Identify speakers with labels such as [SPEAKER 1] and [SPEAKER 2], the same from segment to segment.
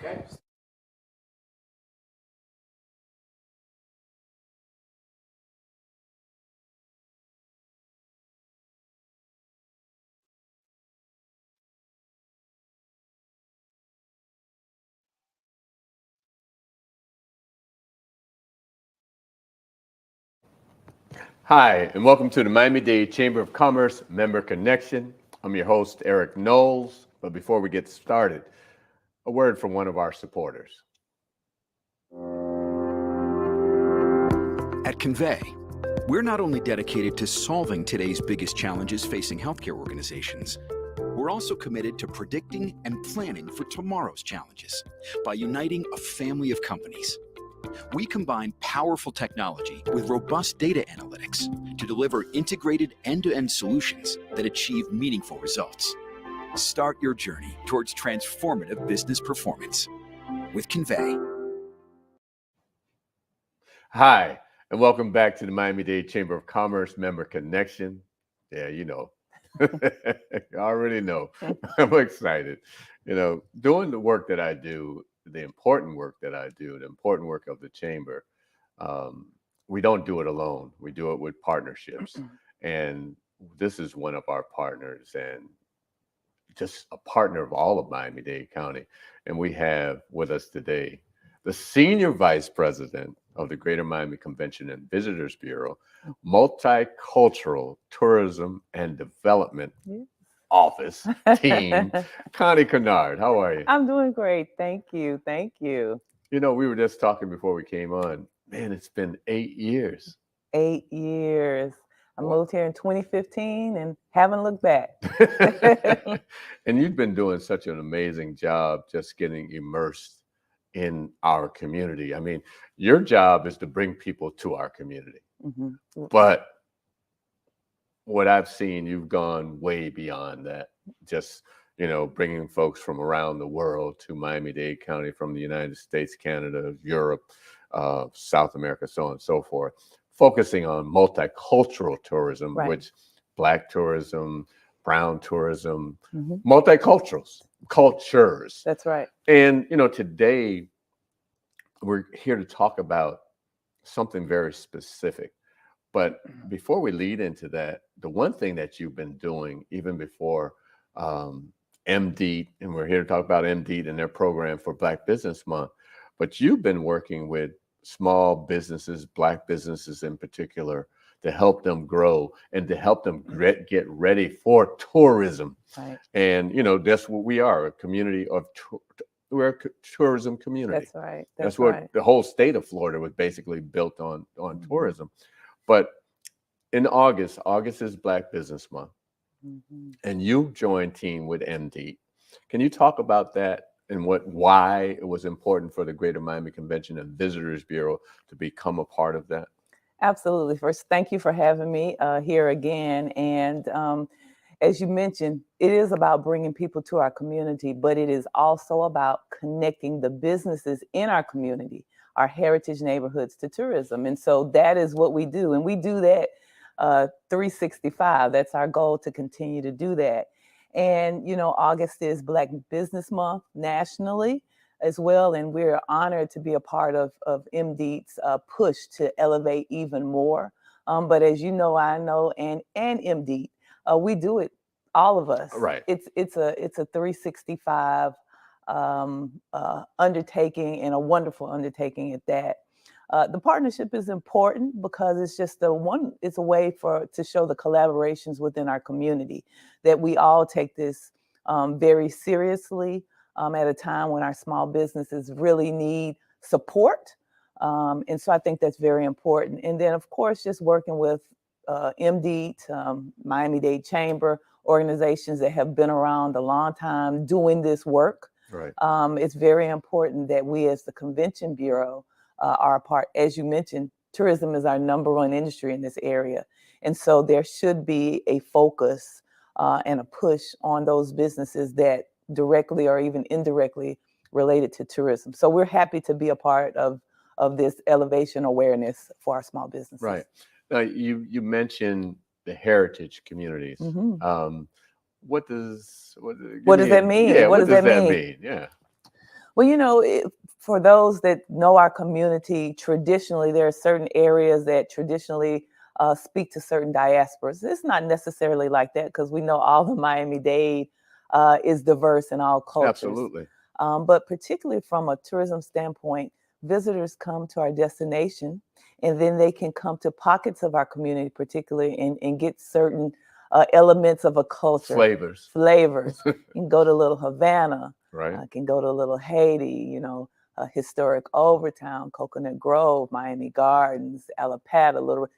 [SPEAKER 1] Okay. Hi, and welcome to the Miami-Dade Chamber of Commerce Member Connection. I'm your host, Eric Knowles. But before we get started, a word from one of our supporters.
[SPEAKER 2] At Convey, we're not only dedicated to solving today's biggest challenges facing healthcare organizations, we're also committed to predicting and planning for tomorrow's challenges by uniting a family of companies. We combine powerful technology with robust data analytics to deliver integrated end-to-end solutions that achieve meaningful results. Start your journey towards transformative business performance with Convey.
[SPEAKER 1] Hi, and welcome back to the Miami-Dade Chamber of Commerce Member Connection. Yeah, you know, you already know. I'm excited. Doing the work that I do, the important work that I do, the important work of the chamber, um, we don't do it alone. We do it with partnerships. And this is one of our partners and just a partner of all of Miami-Dade County. And we have with us today the Senior Vice President of the Greater Miami Convention and Visitors Bureau, Multicultural Tourism and Development Office team, Connie Kinnard. How are you?
[SPEAKER 3] I'm doing great. Thank you. Thank you.
[SPEAKER 1] We were just talking before we came on. Man, it's been 8 years.
[SPEAKER 3] 8 years. I moved here in 2015 and haven't looked back.
[SPEAKER 1] And you've been doing such an amazing job just getting immersed in our community. I mean, your job is to bring people to our community.
[SPEAKER 3] Mm-hmm.
[SPEAKER 1] But what I've seen, you've gone way beyond that. Just, bringing folks from around the world to Miami-Dade County, from the United States, Canada, Europe, South America, so on and so forth, focusing on multicultural tourism,
[SPEAKER 3] Right.
[SPEAKER 1] which Black tourism, brown tourism,
[SPEAKER 3] Mm-hmm.
[SPEAKER 1] cultures.
[SPEAKER 3] That's right.
[SPEAKER 1] And, today we're here to talk about something very specific. But before we lead into that, the one thing that you've been doing even before MD, and we're here to talk about MD and their program for Black Business Month, but you've been working with small businesses, Black businesses in particular, to help them grow and to help them get ready for tourism.
[SPEAKER 3] Right.
[SPEAKER 1] And, that's what we are, a community of we're a tourism community.
[SPEAKER 3] That's right.
[SPEAKER 1] That's what
[SPEAKER 3] right.
[SPEAKER 1] the whole state of Florida was basically built on tourism. But in August is Black Business Month, and you joined team with MD. Can you talk about that and why it was important for the Greater Miami Convention and Visitors Bureau to become a part of that?
[SPEAKER 3] Absolutely. First, thank you for having me here again. And as you mentioned, it is about bringing people to our community, but it is also about connecting the businesses in our community, our heritage neighborhoods, to tourism. And so that is what we do. And we do that 365. That's our goal, to continue to do that. And, August is Black Business Month nationally as well. And we're honored to be a part of MD's push to elevate even more. But as you know, I know, and MD, we do it, all of us.
[SPEAKER 1] Right.
[SPEAKER 3] It's a 365 undertaking, and a wonderful undertaking at that. The partnership is important because it's just it's a way to show the collaborations within our community, that we all take this very seriously at a time when our small businesses really need support. And so I think that's very important. And then, of course, just working with MD, Miami-Dade Chamber, organizations that have been around a long time doing this work.
[SPEAKER 1] Right.
[SPEAKER 3] It's very important that we as the Convention Bureau are a part. As you mentioned, tourism is our number one industry in this area. And so there should be a focus and a push on those businesses that directly or even indirectly related to tourism. So we're happy to be a part of this elevation awareness for our small businesses.
[SPEAKER 1] Right. Now, you mentioned the heritage communities.
[SPEAKER 3] Mm-hmm.
[SPEAKER 1] What does
[SPEAKER 3] that mean?
[SPEAKER 1] Yeah, what does that mean? Yeah.
[SPEAKER 3] Well, for those that know our community, traditionally, there are certain areas that traditionally speak to certain diasporas. It's not necessarily like that because we know all the Miami-Dade is diverse in all cultures.
[SPEAKER 1] Absolutely.
[SPEAKER 3] But particularly from a tourism standpoint, visitors come to our destination and then they can come to pockets of our community, particularly, and get certain elements of a culture,
[SPEAKER 1] Flavors.
[SPEAKER 3] flavors. You can go to Little Havana,
[SPEAKER 1] Right.
[SPEAKER 3] can go to Little Haiti, historic Overtown, Coconut Grove, Miami Gardens, Alapata, Little.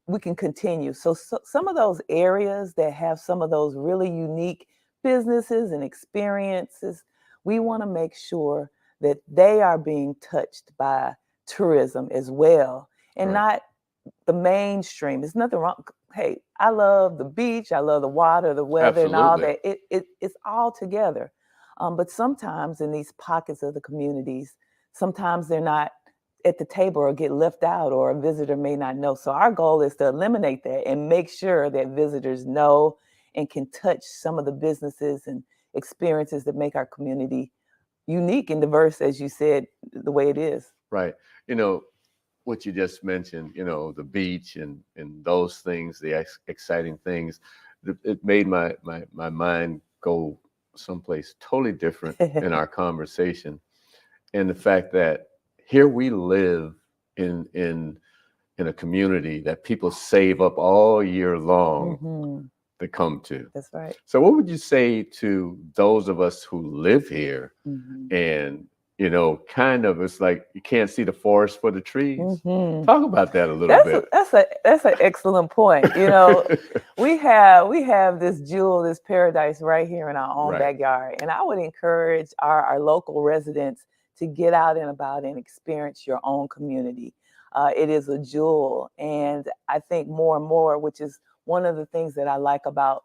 [SPEAKER 3] We can continue. So some of those areas that have some of those really unique businesses and experiences, we want to make sure that they are being touched by tourism as well, and
[SPEAKER 1] Right.
[SPEAKER 3] not the mainstream. There's nothing wrong. Hey, I love the beach. I love the water, the weather, and all
[SPEAKER 1] Absolutely.
[SPEAKER 3] that. It's all together. But sometimes in these pockets of the communities, sometimes they're not at the table or get left out, or a visitor may not know. So our goal is to eliminate that and make sure that visitors know and can touch some of the businesses and experiences that make our community unique and diverse, as you said, the way it is.
[SPEAKER 1] Right. You know, what you just mentioned, the beach and those things, the exciting things, it made my mind go someplace totally different in our conversation. And the fact that here we live in a community that people save up all year long
[SPEAKER 3] Mhm.
[SPEAKER 1] to come to.
[SPEAKER 3] That's right.
[SPEAKER 1] So what would you say to those of us who live here
[SPEAKER 3] Mhm.
[SPEAKER 1] and, kind of it's like you can't see the forest for the trees?
[SPEAKER 3] Mhm.
[SPEAKER 1] Talk about that a little
[SPEAKER 3] That's a
[SPEAKER 1] bit.
[SPEAKER 3] that's an excellent point. We have this jewel, this paradise right here in our own
[SPEAKER 1] Right.
[SPEAKER 3] backyard, and I would encourage our local residents to get out and about and experience your own community. It is a jewel, and I think more and more, which is one of the things that I like about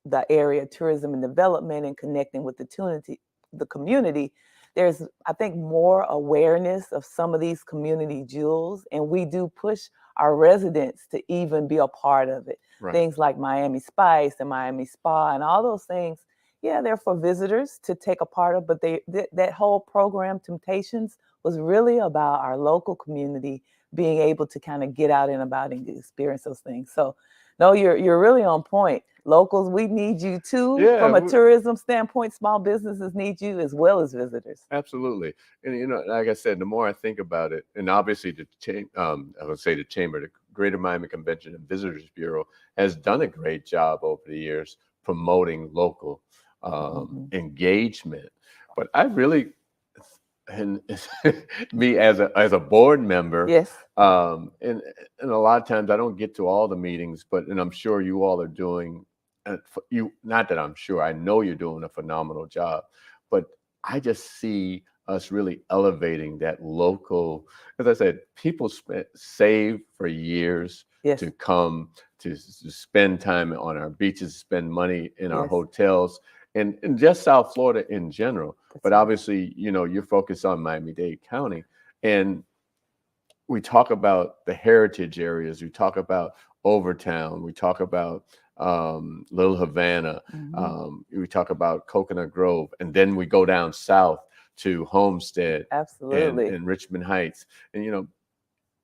[SPEAKER 3] the area tourism and development and connecting with the community, there's, I think, more awareness of some of these community jewels, and we do push our residents to even be a part of it.
[SPEAKER 1] Right.
[SPEAKER 3] Things like Miami Spice and Miami Spa and all those things, yeah, they're for visitors to take a part of, but that whole program, Temptations, was really about our local community being able to kind of get out and about and experience those things. So, no, you're really on point. Locals, we need you too.
[SPEAKER 1] Yeah,
[SPEAKER 3] From a tourism standpoint, small businesses need you as well as visitors.
[SPEAKER 1] absolutely. And like I said, the more I think about it, and obviously I would say the chamber, the Greater Miami Convention and Visitors Bureau, has done a great job over the years promoting local
[SPEAKER 3] Mhm.
[SPEAKER 1] engagement. But I really, and me as a board member,
[SPEAKER 3] Yes.
[SPEAKER 1] and a lot of times I don't get to all the meetings, and I'm sure you all are doing. Not that I'm sure, I know you're doing a phenomenal job, but I just see us really elevating that local. As I said, people save for years
[SPEAKER 3] Yes.
[SPEAKER 1] to come to spend time on our beaches, spend money in our
[SPEAKER 3] Yes.
[SPEAKER 1] hotels, and just South Florida in general.
[SPEAKER 3] That's
[SPEAKER 1] But
[SPEAKER 3] right.
[SPEAKER 1] obviously, you're focused on Miami-Dade County, and we talk about the heritage areas. We talk about Overtown. We talk about Little Havana. We talk about Coconut Grove, and then we go down south to Homestead and
[SPEAKER 3] Absolutely.
[SPEAKER 1] Richmond Heights. And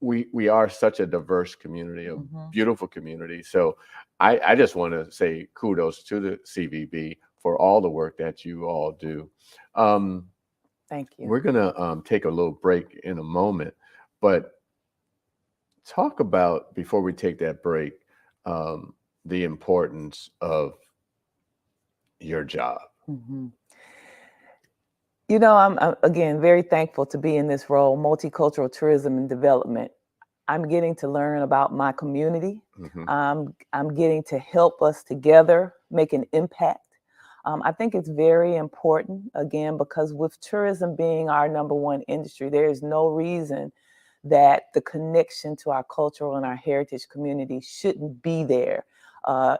[SPEAKER 1] we are such a diverse community, a
[SPEAKER 3] Mhm.
[SPEAKER 1] beautiful community. So I just want to say kudos to the CVB for all the work that you all do. Um,
[SPEAKER 3] Thank you.
[SPEAKER 1] we're gonna take a little break in a moment, but talk about before we take that break, the importance of your job.
[SPEAKER 3] Mhm. I'm again very thankful to be in this role, multicultural tourism and development. I'm getting to learn about my community.
[SPEAKER 1] Hmm.
[SPEAKER 3] I'm getting to help us together make an impact. I think it's very important, again, because with tourism being our number one industry, there is no reason that the connection to our cultural and our heritage community shouldn't be there,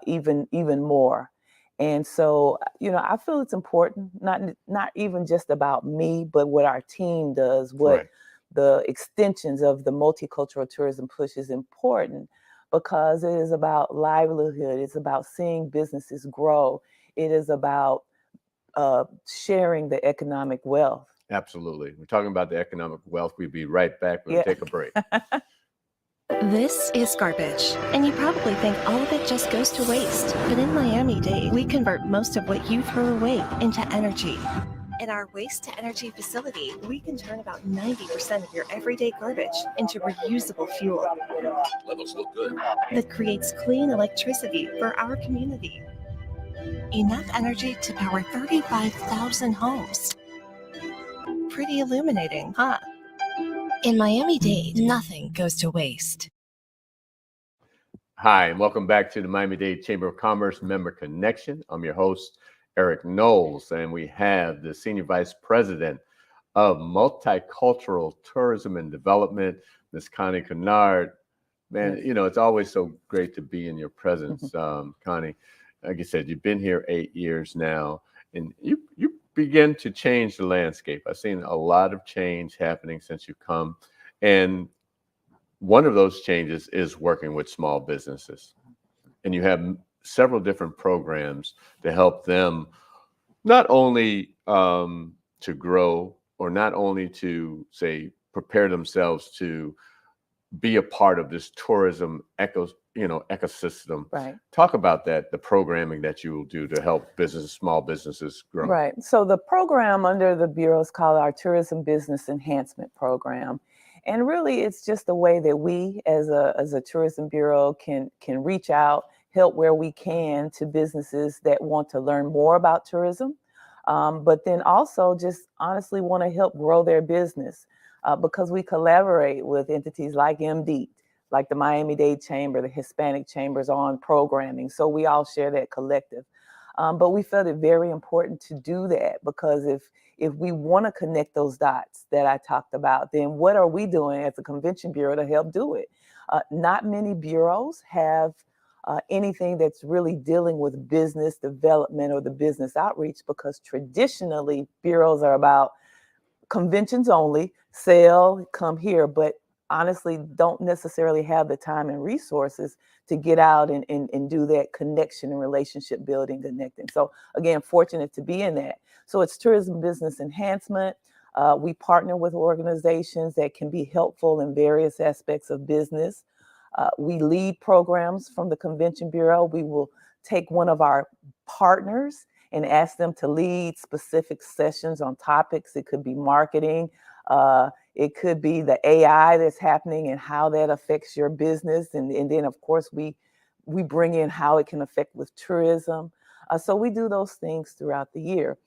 [SPEAKER 3] even more. And so, I feel it's important, not even just about me, but what our team does, what
[SPEAKER 1] Right.
[SPEAKER 3] the extensions of the multicultural tourism push is important because it is about livelihood. It's about seeing businesses grow. It is about sharing the economic wealth.
[SPEAKER 1] Absolutely. We're talking about the economic wealth. We'll be right back. We'll take a break.
[SPEAKER 4] This is garbage, and you probably think all of it just goes to waste. But in Miami-Dade, we convert most of what you throw away into energy. In our waste-to-energy facility, we can turn about 90% of your everyday garbage into reusable fuel.
[SPEAKER 2] Levels look good.
[SPEAKER 4] That creates clean electricity for our community. Enough energy to power 35,000 homes. Pretty illuminating, huh? In Miami-Dade, nothing goes to waste.
[SPEAKER 1] Hi, and welcome back to the Miami-Dade Chamber of Commerce Member Connection. I'm your host, Eric Knowles, and we have the Senior Vice President of Multicultural Tourism and Development, Ms. Connie Kinnard. Man,
[SPEAKER 3] Yes.
[SPEAKER 1] you know, it's always so great to be in your presence, Connie. Like you said, you've been here 8 years now, and you begin to change the landscape. I've seen a lot of change happening since you've come, and one of those changes is working with small businesses. And you have several different programs to help them not only to grow, or not only to, say, prepare themselves to be a part of this tourism ecosystem.
[SPEAKER 3] Right.
[SPEAKER 1] Talk about that, the programming that you will do to help small businesses grow.
[SPEAKER 3] Right. So the program under the Bureau is called our Tourism Business Enhancement Program. And really, it's just a way that we, as a tourism bureau, can reach out, help where we can to businesses that want to learn more about tourism, but then also just honestly want to help grow their business because we collaborate with entities like MD, like the Miami-Dade Chamber, the Hispanic Chambers on programming. So we all share that collective. But we felt it very important to do that because if we want to connect those dots that I talked about, then what are we doing as a convention bureau to help do it? Not many bureaus have anything that's really dealing with business development or the business outreach, because traditionally bureaus are about conventions only, sell, come here, but honestly don't necessarily have the time and resources to get out and do that connection and relationship building, connecting. So again, fortunate to be in that. So it's tourism business enhancement. We partner with organizations that can be helpful in various aspects of business. We lead programs from the Convention Bureau. We will take one of our partners and ask them to lead specific sessions on topics. It could be marketing. It could be the AI that's happening and how that affects your business. And then, of course, we bring in how it can affect with tourism. So we do those things throughout the year.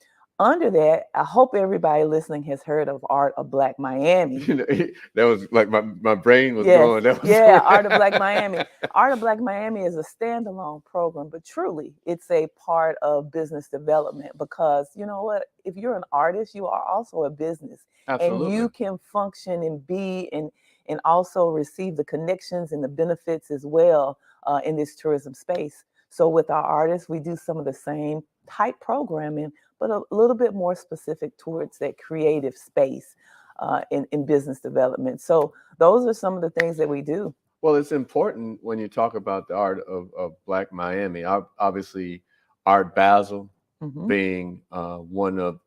[SPEAKER 3] Under that, I hope everybody listening has heard of Art of Black Miami.
[SPEAKER 1] You know, that was like my brain was
[SPEAKER 3] Yes.
[SPEAKER 1] going. That was
[SPEAKER 3] Art of Black Miami. Art of Black Miami is a standalone program, but truly it's a part of business development, because you know what? If you're an artist, you are also a business.
[SPEAKER 1] Absolutely.
[SPEAKER 3] And you can function and be and also receive the connections and the benefits as well in this tourism space. So with our artists, we do some of the same type programming, but a little bit more specific towards that creative space in business development. So those are some of the things that we do.
[SPEAKER 1] Well, it's important when you talk about the Art of Black Miami. Obviously, Art Basel being one of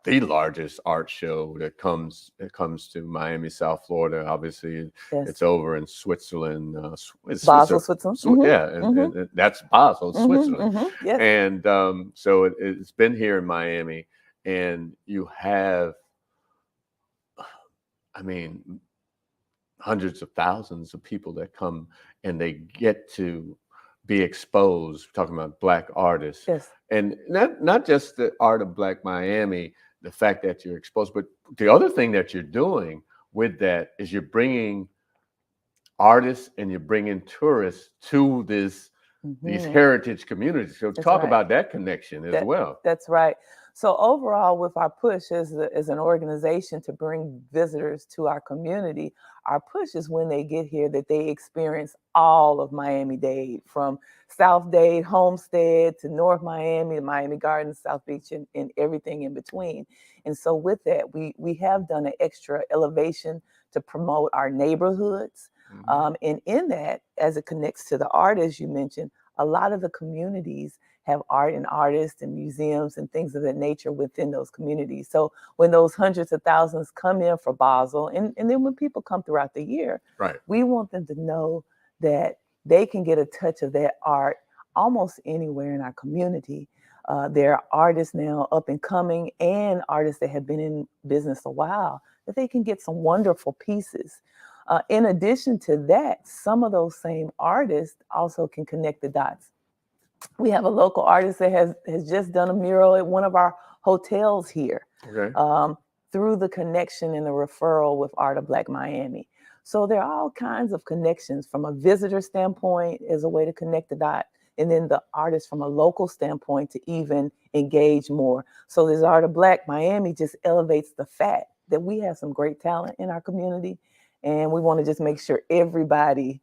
[SPEAKER 1] the largest art show that comes to Miami, South Florida. Obviously,
[SPEAKER 3] Yes.
[SPEAKER 1] it's over in Switzerland.
[SPEAKER 3] Basel, Switzerland.
[SPEAKER 1] Yeah, and that's Basel, Switzerland.
[SPEAKER 3] Yes.
[SPEAKER 1] And so it's been here in Miami, and you have, I mean, hundreds of thousands of people that come and they get to be exposed. We're talking about Black artists.
[SPEAKER 3] Yes.
[SPEAKER 1] And not just the Art of Black Miami, the fact that you're exposed, but the other thing that you're doing with that is you're bringing artists and you're bringing tourists to these heritage communities. So talk about that connection as well.
[SPEAKER 3] That's right. So overall, with our push as an organization to bring visitors to our community, our push is when they get here that they experience all of Miami-Dade, from South Dade, Homestead, to North Miami, to Miami Gardens, South Beach, and everything in between. And so with that, we have done an extra elevation to promote our neighborhoods. And in that, as it connects to the art, as you mentioned, a lot of the communities have art and artists and museums and things of that nature within those communities. So when those hundreds of thousands come in for Basel, and then when people come throughout the year,
[SPEAKER 1] Right.
[SPEAKER 3] we want them to know that they can get a touch of that art almost anywhere in our community. There are artists now up and coming and artists that have been in business a while that they can get some wonderful pieces. In addition to that, some of those same artists also can connect the dots. We have a local artist that has just done a mural at one of our hotels here.
[SPEAKER 1] Okay.
[SPEAKER 3] Through the connection and the referral with Art of Black Miami. So there are all kinds of connections from a visitor standpoint as a way to connect the dot, and then the artist from a local standpoint to even engage more. So this Art of Black Miami just elevates the fact that we have some great talent in our community, and we want to just make sure everybody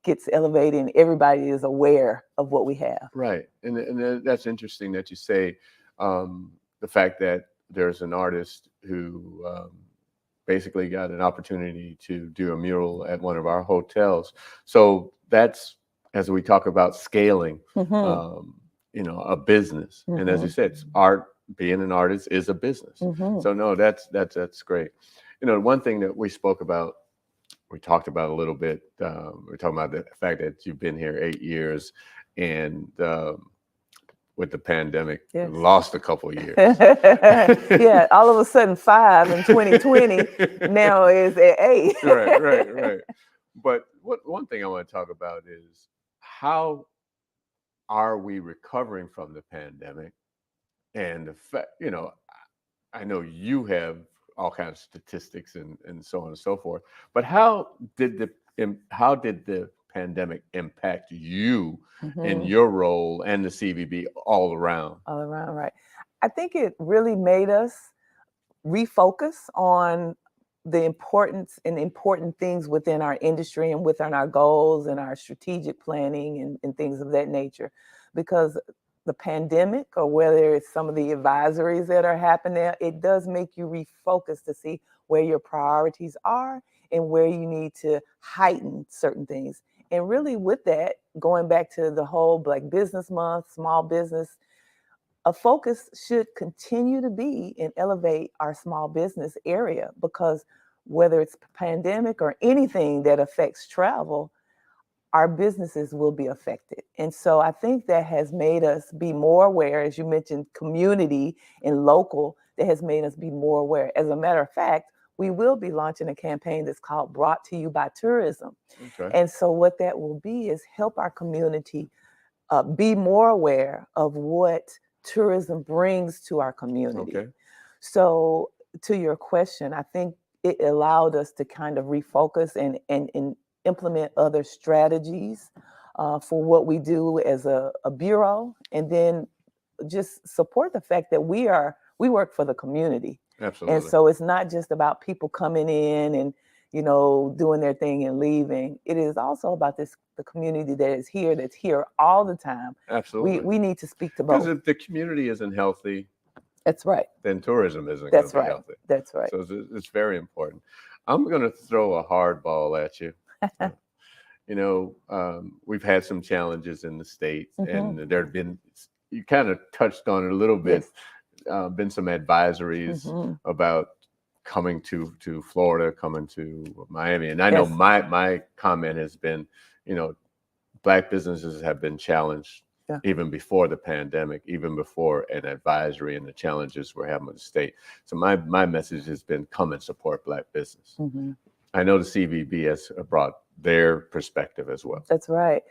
[SPEAKER 3] gets elevated and everybody is aware of what we have.
[SPEAKER 1] Right. And that's interesting that you say the fact that there's an artist who basically got an opportunity to do a mural at one of our hotels. So that's, as we talk about scaling, a business. And as you said, art, being an artist is a business. So no, that's great. One thing that we talked about a little bit, we're talking about the fact that you've been here 8 years and with the pandemic,
[SPEAKER 3] yes.
[SPEAKER 1] lost a couple of years.
[SPEAKER 3] Yeah, all of a sudden 5 in 2020 now is at 8.
[SPEAKER 1] Right. But one thing I want to talk about is how are we recovering from the pandemic? And the fact, I know you have all kinds of statistics and so on and so forth, but how did the pandemic impact you in your role and the CVB all around?
[SPEAKER 3] All around, right. I think it really made us refocus on the importance and important things within our industry and within our goals and our strategic planning and things of that nature. Because the pandemic, or whether it's some of the advisories that are happening, it does make you refocus to see where your priorities are and where you need to heighten certain things. And really with that, going back to the whole Black Business Month, small business, a focus should continue to be and elevate our small business area, because whether it's pandemic or anything that affects travel, our businesses will be affected. And so I think that has made us be more aware, as you mentioned, community and local, that has made us be more aware. As a matter of fact, we will be launching a campaign that's called Brought to You by Tourism.
[SPEAKER 1] Okay.
[SPEAKER 3] And so what that will be is help our community be more aware of what tourism brings to our community.
[SPEAKER 1] Okay.
[SPEAKER 3] So to your question, I think it allowed us to kind of refocus and implement other strategies for what we do as a bureau, and then just support the fact that we work for the community.
[SPEAKER 1] Absolutely.
[SPEAKER 3] And so it's not just about people coming in and doing their thing and leaving. It is also about the community that is here, that's here all the time.
[SPEAKER 1] Absolutely.
[SPEAKER 3] We need to speak to both.
[SPEAKER 1] Because if the community isn't healthy,
[SPEAKER 3] that's right,
[SPEAKER 1] then tourism isn't going to be healthy.
[SPEAKER 3] That's right.
[SPEAKER 1] So it's very important. I'm going to throw a hardball at you. We've had some challenges in the state, and there have been, you kind of touched on it a little bit, been some advisories about coming to Florida, coming to Miami. And I know my comment has been, Black businesses have been challenged even before the pandemic, even before an advisory and the challenges we're having with the state. So my message has been, come and support Black business. I know the CVB has brought their perspective as well.
[SPEAKER 3] That's right.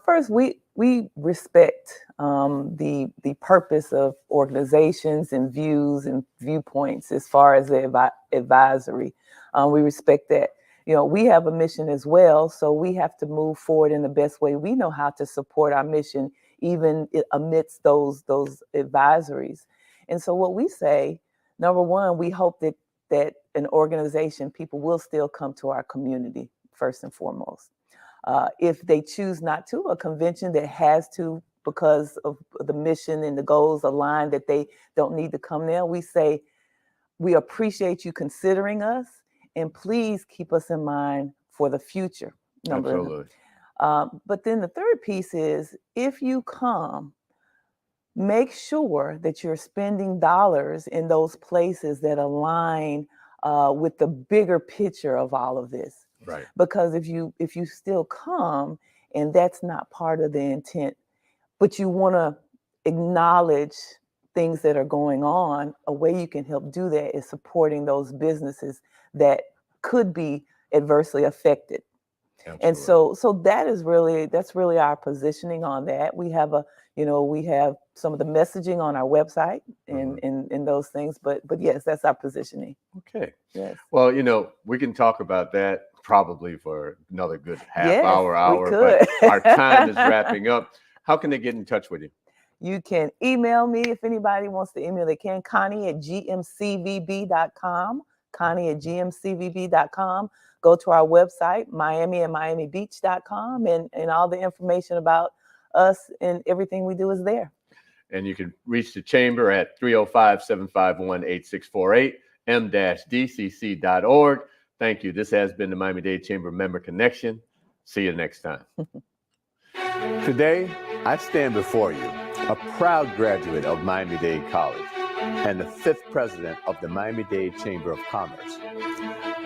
[SPEAKER 3] First, we respect the purpose of organizations and views and viewpoints as far as the advisory. We respect that. We have a mission as well, so we have to move forward in the best way we know how to support our mission, even amidst those advisories. And so what we say, number one, we hope that an organization, people will still come to our community first and foremost. If they choose not to, a convention that has to, because of the mission and the goals aligned, that they don't need to come there, we say, we appreciate you considering us, and please keep us in mind for the future.
[SPEAKER 1] Absolutely.
[SPEAKER 3] But then the third piece is, if you come, make sure that you're spending dollars in those places that align with the bigger picture of all of this.
[SPEAKER 1] Right.
[SPEAKER 3] Because if you still come and that's not part of the intent, but you want to acknowledge things that are going on, a way you can help do that is supporting those businesses that could be adversely affected.
[SPEAKER 1] Absolutely.
[SPEAKER 3] And so that's really our positioning on that. We have we have some of the messaging on our website and in those things, but yes, that's our positioning.
[SPEAKER 1] Okay.
[SPEAKER 3] Yes.
[SPEAKER 1] Well, we can talk about that probably for another good half
[SPEAKER 3] Yes,
[SPEAKER 1] hour,
[SPEAKER 3] we
[SPEAKER 1] but
[SPEAKER 3] could.
[SPEAKER 1] our time is wrapping up. How can they get in touch with you?
[SPEAKER 3] You can email me if anybody wants to email. They can. Connie@gmcvb.com. Connie@gmcvb.com. Go to our website, Miami and MiamiBeach.com, and all the information about us and everything we do is there.
[SPEAKER 1] And you can reach the chamber at 305-751-8648, m-dcc.org. Thank you. This has been the Miami-Dade Chamber Member Connection. See you next time. Today, I stand before you, a proud graduate of Miami-Dade College and the 5th president of the Miami-Dade Chamber of Commerce.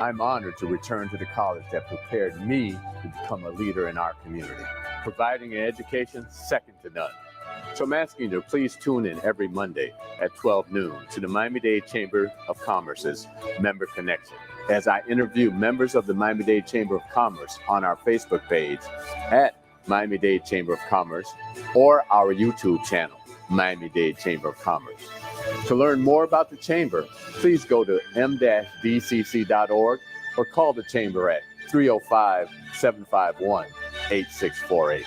[SPEAKER 1] I'm honored to return to the college that prepared me to become a leader in our community, providing an education second to none. So I'm asking you to please tune in every Monday at 12 noon to the Miami-Dade Chamber of Commerce's Member Connection, as I interview members of the Miami-Dade Chamber of Commerce on our Facebook page at Miami-Dade Chamber of Commerce or our YouTube channel, Miami-Dade Chamber of Commerce. To learn more about the Chamber, please go to m-dcc.org or call the Chamber at 305-751-8648.